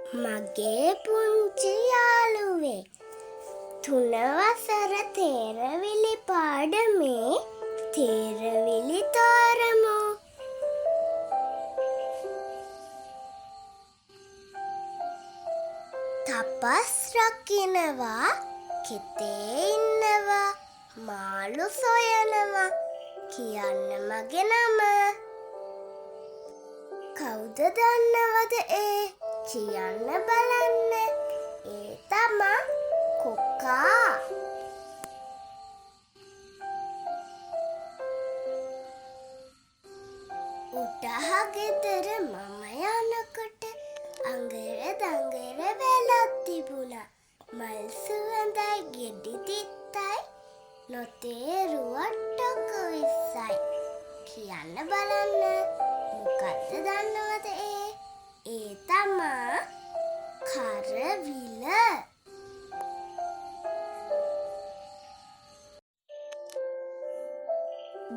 මගේ පුංචි යාළුවේ 3 වසර තේරවිලි පාඩමේ තේරවිලි තෝරමු. තපස් රකිනවා, කෙතේ ඉන්නවා, මාළු සොයනවා කියන්න මගේ නම. කවුද දන්නවද ඒ? කියන්න බලන්න. ඒ තමා කොක්කා. උඩහ ගෙදර මම යනකොට අඟර දඟර වෙලක් තිබුණා. මල් සුවඳයි ගෙඩි තිත්තයි නොතේරුවත් ටොක විස්සයි. කියන්න බලන්න මොකක්ද දන්නවද ඒ? ඒ තමා කරවිල.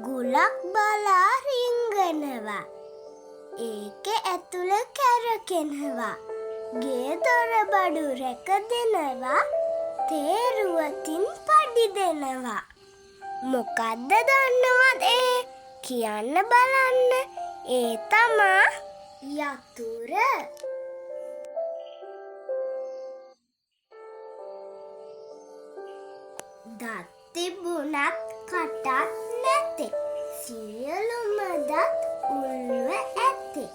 ගුලක් බලා රිංගනවා. ඒකෙ ඇතුළ කැරකෙනවා. ගේ දොර බඩු රැක දෙනවා. තේරුවතින් පඩි දෙනවා. මොකක්ද දන්නවද ඒ? කියන්න බලන්න. ඒ තමා යතුර. දත් තිබුණත් කටත් නැතේ. සියලුම දත් උල්ව ඇතේ.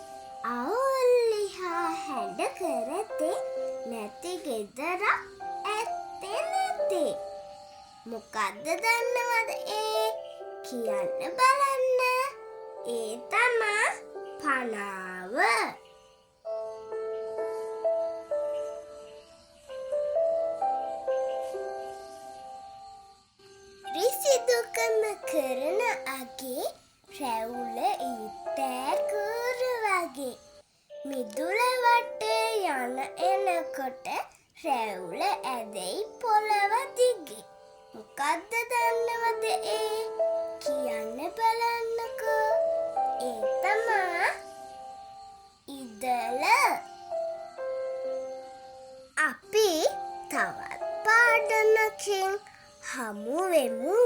අවුල්ලිහා හැඩ කරතේ. නැති ගෙදරක් ඇත්තේ නැතේ. මොකක්ද දන්නවද ඒ? කියන්න බලන්න. ඒ තමා පනාව. රිසිදුකම කරන අගේ රැවුල ඊතෑ කූරු වගේ. මිදුල වටේ යන එනකොට රැවුල ඇදෙයි පොළව දිගේ. මොකක්ද දන්නවද ඒ? කියන්න බලන්නකෝ. ඒ තමා ඉදල. අපි තවත් පාඩමකින් හමු වෙමු.